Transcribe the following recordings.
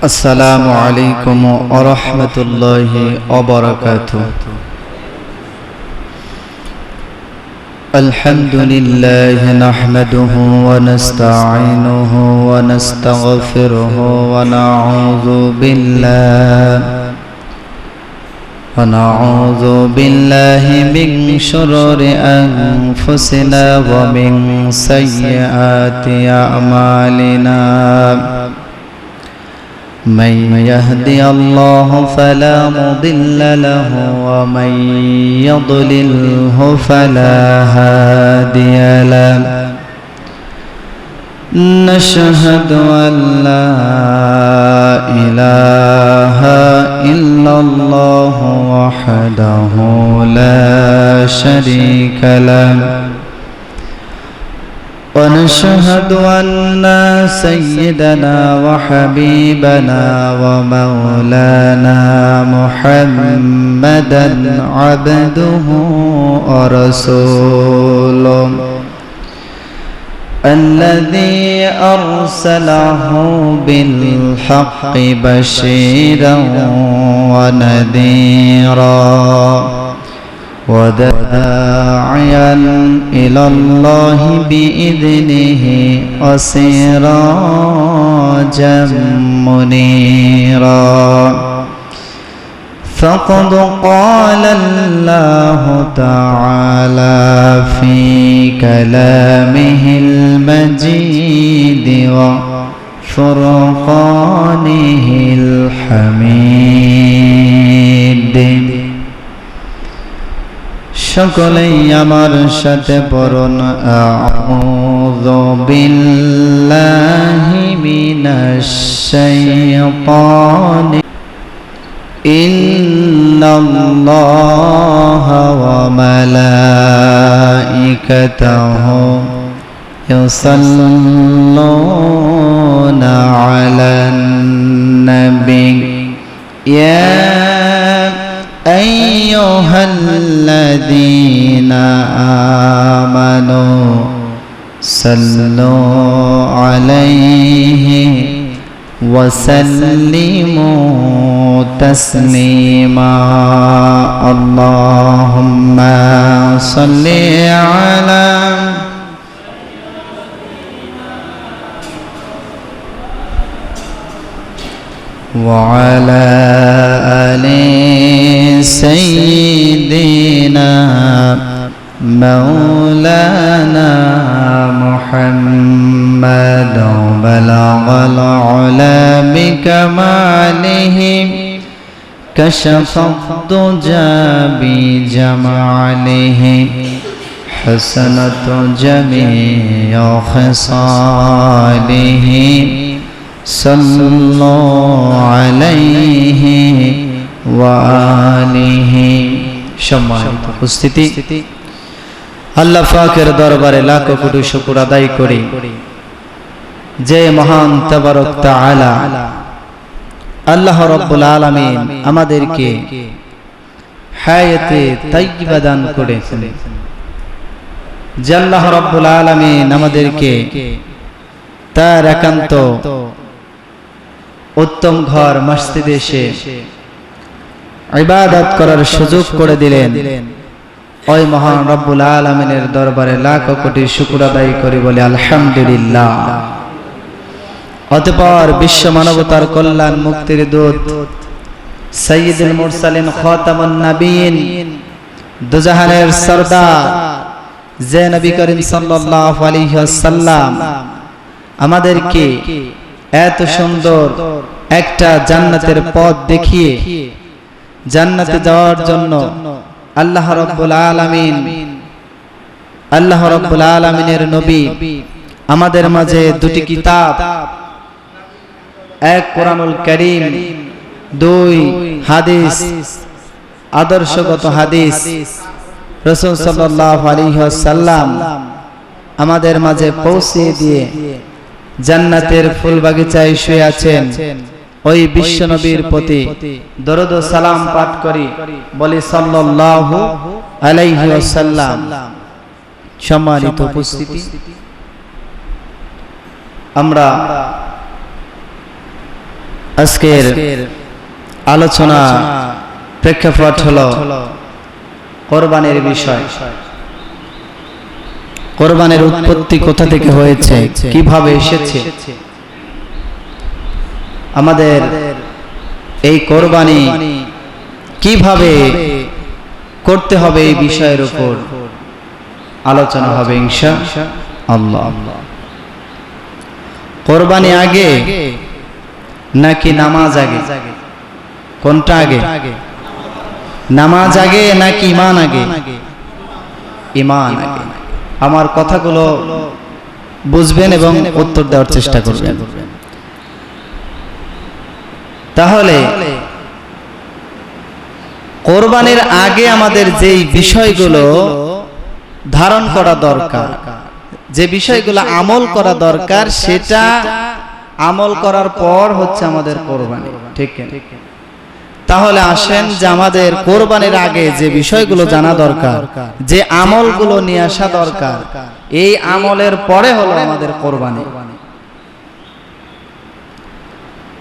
السلام عليكم ورحمة الله وبركاته. الحمد لله نحمده ونستعينه ونستغفره ونعوذ بالله من شرور أنفسنا ومن سيئات أعمالنا. من يهدي الله فلا مضل له ومن يضلله فلا هادي له. نشهد أن لا إله إلا الله وحده لا شريك له، ونشهد أن سيدنا وحبيبنا ومولانا محمدا عبده ورسوله الذي أرسله بالحق بشيرا ونذيرا وداعيا إلى الله بإذنه وسراجا منيرا. فقد قال الله تعالى في كلامه المجيد وفرقانه الحميد. সকলেই আমার সাথে পড়ুন আউযু বিল্লাহি মিনাশ শাইতানি ইন্নাল্লাহা ওয়া মালাইকাতাহু ইউসাল্লুনা আলান নবী ইয়া أيها الذين آمنوا صلوا عليه وسلموا تسليما. اللهم صل على وعلى آل سيدنا مولانا محمد. بلغ العلا بكماله كشف الدجى بجماله حسنت جميع خصاله صلوا عليه وآله. সম্মানিত উপস্থিতি, আল্লাহ পাকের দরবারে লাখো কোটি শুকর আদায় করি যে মহান তাবারক তাআলা আল্লাহ রাব্বুল আলামিন আমাদেরকে হায়াতে তাইয়্যিবা দান করেছেন, যে আল্লাহ রাব্বুল আলামিন আমাদেরকে তার একান্ত উত্তম ঘর মসজিদে এসে ইবাদত করার সুযোগ করে দিলেন। ওই মহান রব্বুল আলামিনের দরবারে লাখো কোটি শুকর আদায় করি বলে আলহামদুলিল্লাহ। অতঃপর বিশ্ব মানবতার কল্যাণ মুক্তির দূত সাইয়্যিদুল মুরসালিন খাতামুন নবীন দুজাহানের সরদার যে নবী করিম সাল্লাল্লাহু আলাইহি ওয়াসাল্লাম আমাদেরকে এত সুন্দর একটা জান্নাতের পথ দেখিয়ে জান্নাতে যাওয়ার জন্য আল্লাহ রাব্বুল আলামিনের নবী আমাদের মাঝে দুটি কিতাব, এক কোরআনুল কারীম, দুই হাদিস, আদর্শগত হাদিস রাসূল সাল্লাল্লাহু আলাইহি ওয়াসাল্লাম আমাদের মাঝে পৌঁছে দিয়ে জান্নাতের ফুল বাগিচায় শুয়ে আছেন। ওই বিশ্ব নবীর প্রতি দরুদ ও সালাম পাঠ করি, বলি সাল্লাল্লাহু আলাইহি ওয়াসাল্লাম। সম্মানিত উপস্থিতি, আমরা আজকের আলোচনা প্রেক্ষাপট হলো কোরবানির বিষয়। কোরবানির উৎপত্তি কোথা থেকে হয়েছে, কিভাবে এসেছে, আমাদের এই কোরবানি কিভাবে করতে হবে, এই বিষয়ের উপর আলোচনা হবে ইনশাআল্লাহ। কোরবানি আগে নাকি নামাজ আগে? কোনটা আগে? নামাজ আগে নাকি ঈমান আগে? ঈমান আগে। আমার কথাগুলো বুঝবেন এবং উত্তর দেওয়ার চেষ্টা করবেন। তাহলে কোরবানির আগে আমাদের যেই বিষয়গুলো ধারণ করা দরকার, যে বিষয়গুলো আমল করা দরকার, সেটা আমল করার পর হচ্ছে আমাদের কোরবানি। ঠিক না? তাহলে আসেন যে আমাদের কোরবানির আগে যে বিষয়গুলো জানা দরকার, যে আমলগুলো নিয়ে আসা দরকার, এই আমলের পরে হলো আমাদের কোরবানি।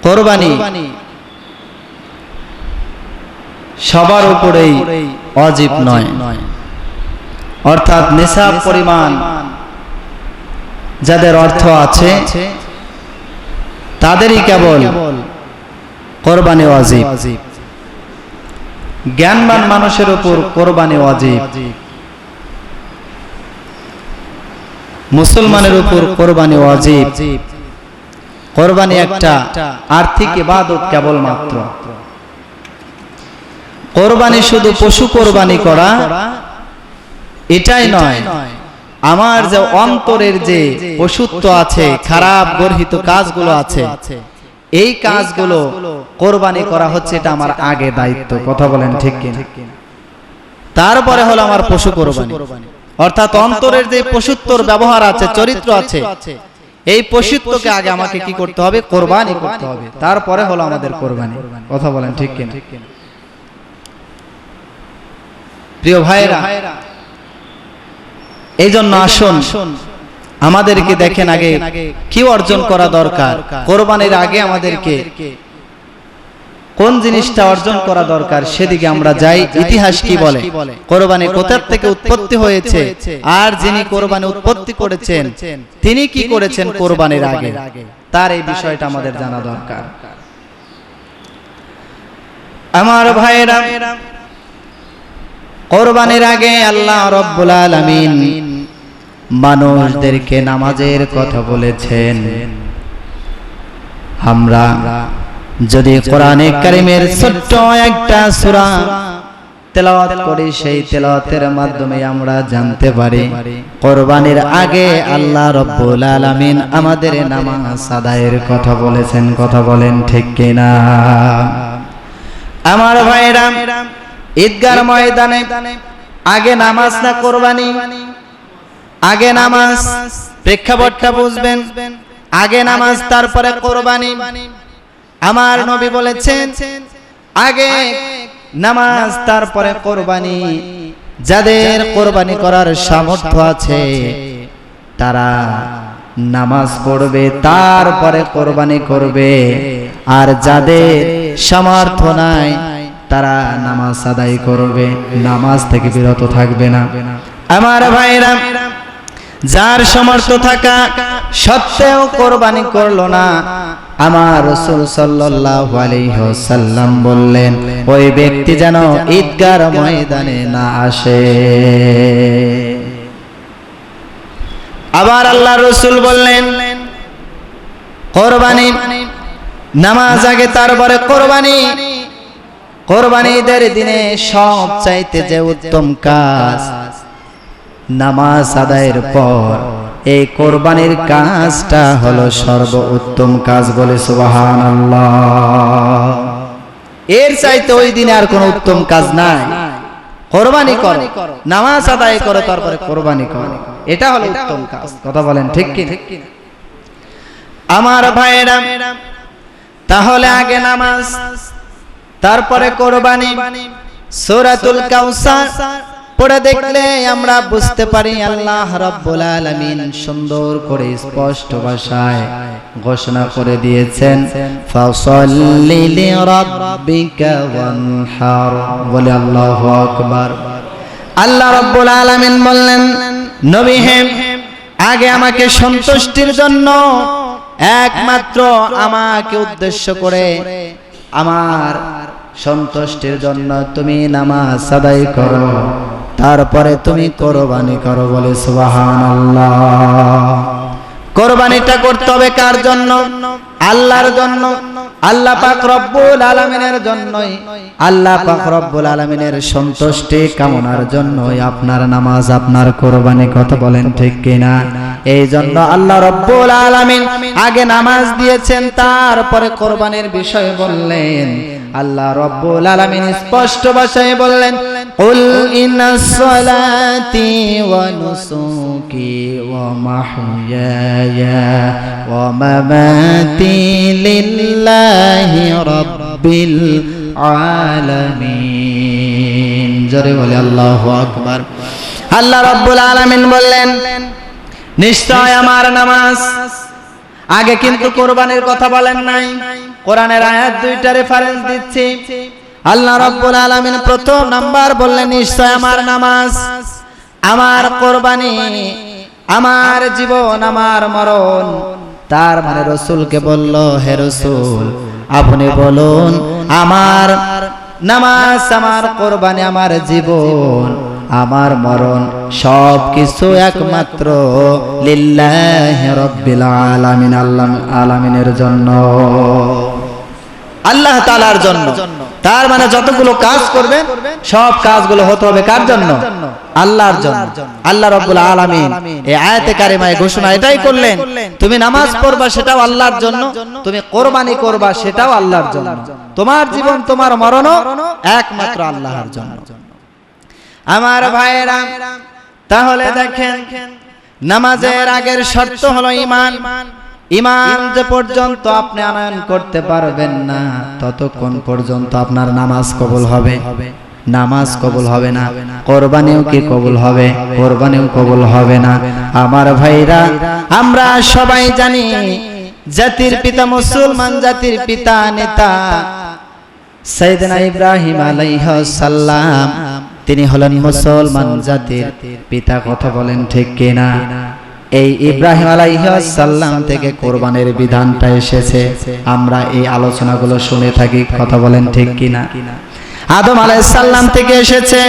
কোরবানি সবার উপরেই ওয়াজিব নয়, অর্থাৎ নিসাব পরিমাণ যাদের অর্থ আছে তাদেরই কেবল কোরবানি ওয়াজিব। জ্ঞানবান মানুষের উপর কোরবানি ওয়াজিব, মুসলমানের উপর কোরবানি ওয়াজিব। কোরবানি একটা আর্থিক ইবাদত কেবলমাত্র। কোরবানি শুধু পশু কোরবানি করা এটাই নয়, আমার যে অন্তরের যে পশুত্ব আছে, খারাপ গর্হিত কাজগুলো আছে, এই কাজগুলো কোরবানি করা হচ্ছে, এটা আমার আগে দায়িত্ব। কথা বলেন ঠিক কিনা? তারপরে হলো আমার পশু কোরবানি, অর্থাৎ অন্তরের যে পশুত্বর ব্যবহার আছে, চরিত্র আছে, এই পশুত্বকে আগে আমাকে কি করতে হবে? কোরবানি করতে হবে। তারপরে হলো আমাদের কোরবানি। কথা বলেন ঠিক কিনা? প্রিয় ভাইরা, এই জন্য আসুন আমাদেরকে দেখেন আগে কি অর্জন করা দরকার। কোরবানির আগে আমাদেরকে কোন জিনিসটা অর্জন করা দরকার সেদিকে আমরা যাই। ইতিহাস কি বলে, কোরবানি কোথা থেকে উৎপত্তি হয়েছে, আর যিনি কোরবানি উৎপত্তি করেছেন তিনি কি করেছেন কোরবানির আগে, তার এই বিষয়টা আমাদের জানা দরকার। আমার ভাইরা, কোরবানির আগে আল্লাহ রাব্বুল আলামিন মানুষদেরকে নামাজের কথা বলেছেন। আমরা যদি কোরআনে কারীমের ছোট্ট একটা সূরা তেলাওয়াত করি, সেই তেলাওয়াতের মাধ্যমে আমরা জানতে পারি কোরবানির আগে আল্লাহ রাব্বুল আলামিন আমাদের নামাজ আদায়ের কথা বলেছেন। কথা বলেন ঠিক কিনা? আমার ভাইরা, ঈদগার ময়দানে আগে নামাজ না কোরবানি? আগে নামাজ। প্রেক্ষাপটটা বুঝবেন, আগে নামাজ তারপরে কোরবানি। আমার নবী বলেছেন আগে নামাজ তারপরে কোরবানি। যাদের কোরবানি করার সামর্থ্য আছে তারা নামাজ পড়বে, তারপরে কোরবানি করবে। আর যাদের সামর্থ্য নাই তারা নামাজ আদায় করবে, নামাজ থেকে বিরত থাকবে না। আমার ভাইরা, যার সামর্থ্য থাকা সত্ত্বেও কোরবানি করলো না, আমার রাসূল সাল্লাল্লাহু আলাইহি ওয়াসাল্লাম বললেন ওই ব্যক্তি যেন ঈদগার ময়দানে না আসে। আবার আল্লাহ রাসূল বললেন কোরবানি নামাজ আগে তারপরে কোরবানি। কোরবানি ঈদের দিনে সবচাইতে যে উত্তম কাজ, নামাজ আদায়ের পর এই কোরবানির কাজটা হলো সর্বোত্তম কাজ। বলে সুবহানাল্লাহ। এর চাইতে ওই দিনে আর কোনো উত্তম কাজ নাই। কোরবানি করো, নামাজ আদায় করো, তারপরে কোরবানি করো, এটা হলো উত্তম কাজ। কথা বলেন ঠিক কি? আমার ভাইরা, তাহলে আগে নামাজ তারপরে কোরবানি। সূরাতুল কাউসার পড়ে দেখলে আমরা বুঝতে পারি আল্লাহ রাব্বুল আলামিন সুন্দর করে স্পষ্ট ভাষায় ঘোষণা করে দিয়েছেন, ফাসাল্লি লিরাব্বিকা ওয়ানহার। বলে আল্লাহু আকবার। আল্লাহ রাব্বুল আলামিন বললেন, নবী হে, আগে আমাকে সন্তুষ্টির জন্য একমাত্র আমাকে উদ্দেশ্য করে আমার সন্তুষ্টির জন্য তুমি নামাজ আদায় করো, তারপরে তুমি কোরবানি করো। বলে সুবহানাল্লাহ। কোরবানিটা করতে হবে কার জন্য? আল্লাহর জন্য। আল্লাহ পাক রব্বুল আলামিনের জন্যই। আল্লাহ পাক রব্বুল আলামিনের সন্তুষ্টি কামনার জন্যই আপনার নামাজ, আপনার কোরবানি। কথা বলেন ঠিক কিনা? এই জন্য আল্লাহ রব্বুল আলামিন আগে নামাজ দিয়েছেন, তারপরে কোরবানির বিষয় বললেন। আল্লাহ রব্বুল আলামিন স্পষ্ট ভাষায় বললেন, কুল ইন্নাস সালাতি ওয়া নুসুকি ওয়া মাহইয়ায়া ওয়া মামাতি লিল্লাহি রাব্বিল আলামিন। জোরে বলে আল্লাহু আকবার। আল্লাহ রব্বুল আলামিন বললেন, নিশ্চয় আমার নামাজ। আগে কিন্তু কোরবানির কথা বলেন নাই। কোরআনের আয়াত দুইটা রেফারেন্স দিচ্ছি। আল্লাহ রাব্বুল আলামিন প্রথম নাম্বার বললেন, নিশ্চয় আমার নামাজ, আমার কোরবানি, আমার জীবন, আমার মরণ। তার মানে রাসূলকে বলল, হে রাসূল আপনি বলুন, আমার নামাজ, আমার কোরবানি, আমার জীবন, আমার মরণ সব কিছু একমাত্র লিল্লাহি রাব্বিল আলামিন, আল্লাহ আলামিনের জন্য, আল্লাহ তাআলার জন্য। তার মানে যতগুলো কাজ করবেন সব কাজগুলো হতে হবে কার জন্য? আল্লাহর জন্য। আল্লাহ রাব্বুল আলামিন এই আয়াতে কারিমায় ঘোষণা এটাই করলেন, তুমি নামাজ পড়বা সেটাও আল্লাহর জন্য, তুমি কোরবানি করবা সেটাও আল্লাহর জন্য, তোমার জীবন তোমার মরণও একমাত্র আল্লাহর জন্য। আমার ভাইয়েরা, তাহলে দেখেন নামাজের আগের শর্ত হলো ঈমান। ঈমান যে পর্যন্ত আপনি আনয়ন করতে পারবেন না, ততক্ষণ পর্যন্ত আপনার নামাজ কবুল হবে, নামাজ কবুল হবে না। কোরবানিও কি কবুল হবে? কোরবানিও কবুল হবে না। আমার ভাইরা, আমরা সবাই জানি জাতির পিতা, মুসলমান জাতির পিতা, নেতা সাইয়েদনা ইব্রাহিম আলাইহিস সালাম, তিনি হলেন মুসলমান জাতির পিতা। কথা বলেন ঠিক কিনা? এই ইব্রাহিম আলাইহিস সালাম থেকে কোরবানির বিধানটা এসেছে। আমরা এই আলোচনাগুলো শুনে থাকি। কথা বলেন ঠিক কিনা? আদম আলাইহিস সালাম থেকে এসেছে,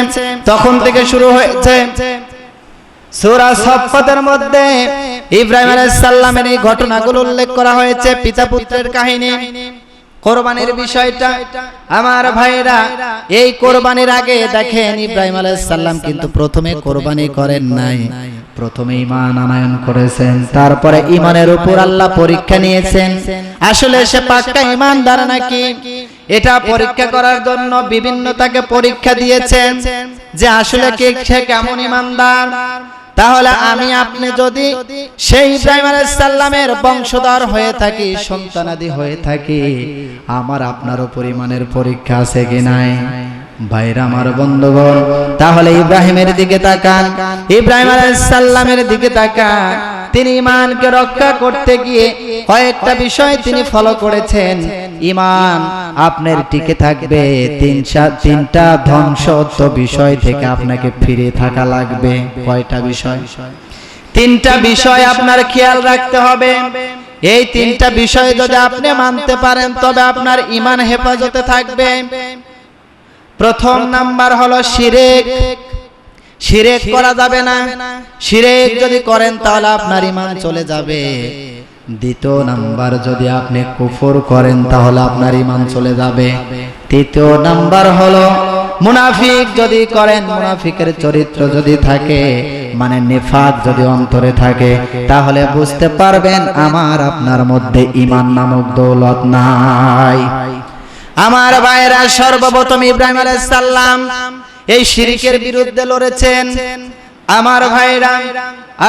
তখন থেকে শুরু হয়েছে। সূরা সাফফাতের মধ্যে ইব্রাহিম আলাইহিস সালামের এই ঘটনাগুলো উল্লেখ করা হয়েছে, পিতা পুত্রের কাহিনী, কোরবানির বিষয়টা। আমার ভাইরা, এই কোরবানির আগে দেখেন ইব্রাহিম আলাইহিস সালাম কিন্তু প্রথমে কোরবানি করেন নাই, প্রথমে ঈমান আনয়ন করেছেন। তারপরে ঈমানের উপর আল্লাহ পরীক্ষা নিয়েছেন, আসলে সে পাক্কা ঈমানদার নাকি। এটা পরীক্ষা করার জন্য বিভিন্ন তাকে পরীক্ষা দিয়েছেন যে আসলে সে কেমন ঈমানদার। তাহলে আমি আপনি যদি সেই ইব্রাহিম আলাইহিস সালামের বংশধর হয়ে থাকি, সন্তানাদি হয়ে থাকি, আমার আপনার উপর ঈমানের পরীক্ষা আছে কি নাই? ভাইরা আমার, বন্ধুগণ, তাহলে ইব্রাহিমের দিকে তাকান, ইব্রাহিম আলাইহিস সালামের দিকে তাকান। তিনি ঈমানকে রক্ষা করতে গিয়ে কয়েকটা বিষয় তিনি ফলো করেছেন। ঈমান আপনার টিকে থাকবে তিনটা ধ্বংসত্ব বিষয় থেকে আপনাকে ফিরে থাকা লাগবে। কয়টা বিষয়? তিনটা বিষয় আপনার খেয়াল রাখতে হবে। এই তিনটা বিষয় যদি আপনি মানতে পারেন তবে আপনার ঈমান হেফাজতে থাকবে। প্রথম নাম্বার হলো শিরক। শিরক করা যাবে না। শিরক যদি করেন তাহলে আপনার ঈমান চলে যাবে। দ্বিতীয় নাম্বার, যদি আপনি কুফর করেন তাহলে আপনার ঈমান চলে যাবে। তৃতীয় নাম্বার হলো মুনাফিক যদি করেন, মুনাফিকের চরিত্র যদি থাকে, মানে নিফাক যদি অন্তরে থাকে, তাহলে বুঝতে পারবেন আমার আপনার মধ্যে ঈমান নামক দৌলত নাই। আমার ভাইরা, সর্বপ্রথম ইব্রাহিম আলাইহিস সালাম এই শিরকের বিরুদ্ধে লড়েছেন। আমার ভাইরা,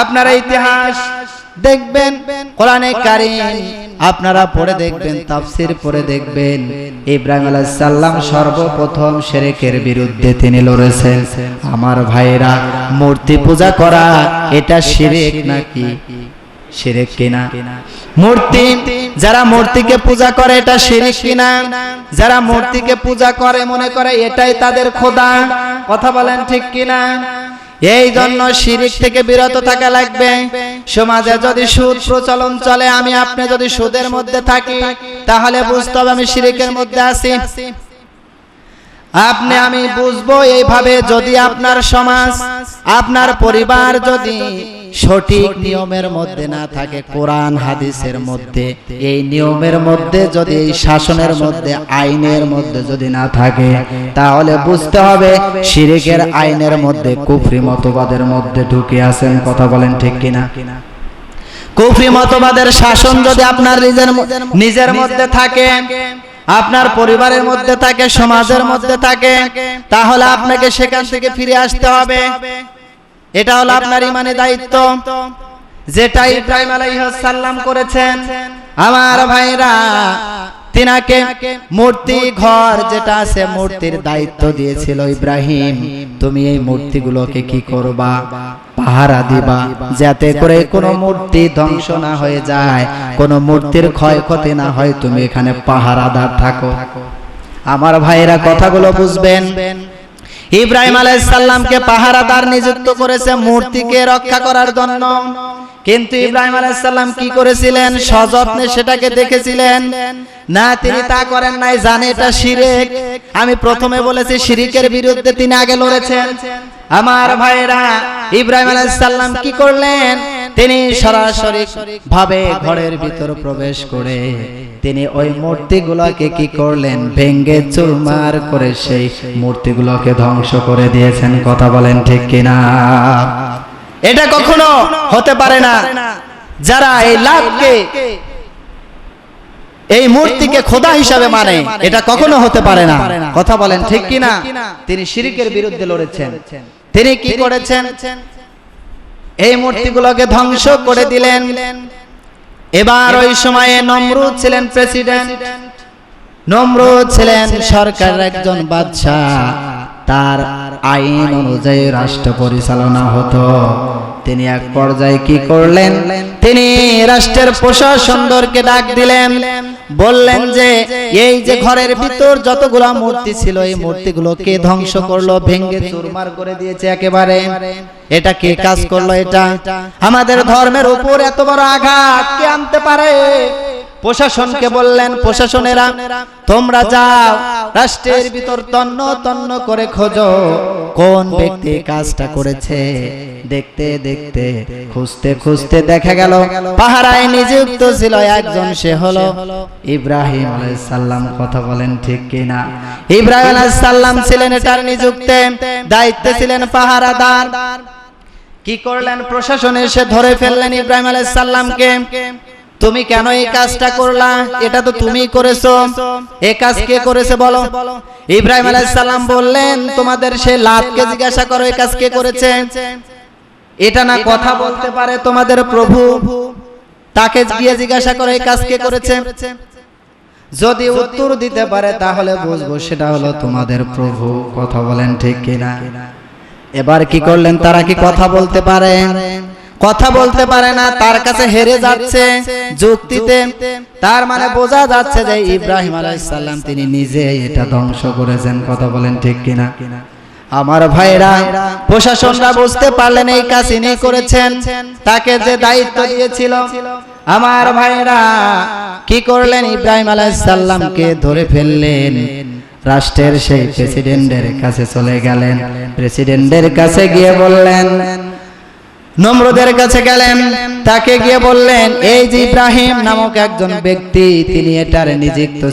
আপনারা ইতিহাস দেখবেন কোরআনে কারীম আপনারা পড়ে দেখবেন, তাফসীর পড়ে দেখবেন, ইব্রাহিম আলাইহিস সালাম সর্বপ্রথম শিরকের বিরুদ্ধে তিনি লড়েছেন। আমার ভাইরা, মূর্তি পূজা করা এটা শিরক নাকি? শিরক কিনা? মূর্তি, যারা মূর্তিকে পূজা করে এটা শিরক কিনা? যারা মূর্তিকে পূজা করে মনে করে এটাই তাদের খোদা, কথা বলেন ঠিক কিনা? এই জন্য শিরক থেকে বিরত থাকা লাগবে। সমাজে যদি সুদ প্রচলন চলে, আমি আপনি যদি সুদের মধ্যে থাকি, তাহলে বুঝতে হবে আমি শিরকের মধ্যে আছি। আপনি আমি বুঝবো এইভাবে, যদি আপনার সমাজ, আপনার পরিবার যদি সঠিক নিয়মের মধ্যে না থাকে, কোরআন হাদিসের মধ্যে, এই নিয়মের মধ্যে যদি, এই শাসনের মধ্যে, আইনের মধ্যে যদি না থাকে, তাহলে বুঝতে হবে শিরকের আইনের মধ্যে, কুফরি মতবাদের মধ্যে ঢুকে আছেন, কথা বলেন ঠিক কিনা? কুফরি মতবাদের শাসন যদি আপনার নিজের মধ্যে থাকে, আপনার পরিবারের মধ্যে থাকে, সমাজের মধ্যে থাকে, তাহলে আপনাকে সেখান থেকে ফিরে আসতে হবে। এটা হলো আপনার ইমানি দায়িত্ব, যেটা ইব্রাহিম আলাইহিস সালাম করেছেন। আমার ভাইরা, তিনাকে মূর্তি ঘর যেটা আছে, মূর্তির দায়িত্ব দিয়েছিল ইব্রাহিম, তুমি এই মূর্তিগুলোকে কি করবা? পাহারা দিবা, যাতে করে কোনো মূর্তি ধ্বংস না হয়ে যায়, কোনো মূর্তির ক্ষয়ক্ষতি না হয়, তুমি এখানে পাহারাদার থাকো। আমার ভাইরা, কথাগুলো বুঝবেন। ইব্রাহিম আলাইহিস সালামকে পাহারাদার নিযুক্ত করেছে মূর্তিকে রক্ষা করার জন্য, কিন্তু ইব্রাহিম আলাইহিস সালাম কি করেছিলেন? সযত্নে সেটাকে দেখেছিলেন না, তিনি তা করেন নাই, জানে এটা শিরক। আমি প্রথমে বলেছি শিরকের বিরুদ্ধে তিনি আগে লড়েছেন। আমার ভাইরা, ইব্রাহিম আলাইহিস সালাম কি করলেন? তিনি সরাসরি ভাবে ঘরের ভিতর প্রবেশ করে তিনি ওই মূর্তিগুলোকে কি করলেন? ভেঙ্গে চুরমার করে সেই মূর্তিগুলোকে ধ্বংস করে দিয়েছেন, কথা বলেন ঠিক কিনা? এটা কখনো হতে পারে না। যারা এই লাতকে, এই মূর্তিকে খোদা হিসাবে মানে, এটা কখনো হতে পারে না, কথা বলেন ঠিক কিনা? তিনি শিরকের বিরুদ্ধে লড়েছেন। তিনি কি করেছেন? এই মূর্তিগুলোকে ধ্বংস করে দিলেন। এবার ওই সময়ে নমরুদ ছিলেন প্রেসিডেন্ট, নমরুদ ছিলেন সরকারের একজন বাদশা, তার আইন অনুযায়ী রাষ্ট্র পরিচালনা হতো। তিনি এক পর্যায়ে কি করলেন? তিনি রাষ্ট্রের প্রশাসনদেরকে ডাক দিলেন, বললেন যে এই যে ঘরের ভিতর যতগুলো মূর্তি ছিল, এই মূর্তিগুলোকে ধ্বংস করলো, ভেঙ্গে চুরমার করে দিয়েছে একেবারে। এটা কে কাজ করলো? এটা আমাদের ধর্মের উপর এত বড় আঘাত কে আনতে পারে? প্রশাসনকে বললেন, প্রশাসনেরা তোমরা যাও রাষ্ট্রের ভিতর তন্ন তন্ন করে খোঁজো কোন ব্যক্তি কাজটা করেছে। দেখতে দেখতে খুঁজতে খুঁজতে দেখা গেল পাহারায় নিযুক্ত ছিল একজন, সে হলো ইব্রাহিম আলাইহিস সালাম, কথা বলেন ঠিক কিনা? ইব্রাহিম আলাইহিস সালাম ছিলেন এটার নিযুক্তে, দায়িত্বে ছিলেন পাহারাদার। কি করলেন? প্রশাসন এসে ধরে ফেললেন ইব্রাহিম আলাইহিস সালামকে। তুমি কেন এই কাজটা করলা? এটা তো তুমিই করেছো। এই কাজ কে করেছে বলো? ইব্রাহিম আলাইহিস সালাম বললেন, তোমাদের সে লাতকে জিজ্ঞাসা করো এই কাজ কে করেছে। এটা না কথা বলতে পারে তোমাদের প্রভু, তাকে গিয়ে জিজ্ঞাসা করো এই কাজ কে করেছে। যদি উত্তর দিতে পারে তাহলে বুঝবো সেটা হলো তোমাদের প্রভু, কথা বলেন ঠিক কিনা? এবার কি করলেন? তারা কি কথা বলতে পারে? কথা বলতে পারে না, তার কাছে হেরে যাচ্ছে যুক্তিতে। তার মানে বোঝা যাচ্ছে যে ইব্রাহিম আলাইহিস সালাম তিনি নিজে এটা ধ্বংস করেছেন, কথা বলেন ঠিক কিনা? আমার ভাইরা, প্রশাসনরা বুঝতে পারলেন এই কাজ ইনি করেছেন, তাকে যে দায়িত্ব দিয়েছিল। আমার ভাইরা কি করলেন? ইব্রাহিম আলাইহিস সালামকে ধরে ফেললেন, রাষ্ট্রের সেই প্রেসিডেন্টের কাছে চলে গেলেন। প্রেসিডেন্টের কাছে গিয়ে বললেন, নমরুদের কাছে গেলেন, তাকে গিয়ে বললেন এই যে ইব্রাহিম নামক একজন ব্যক্তি, তিনি এটার নিযুক্ত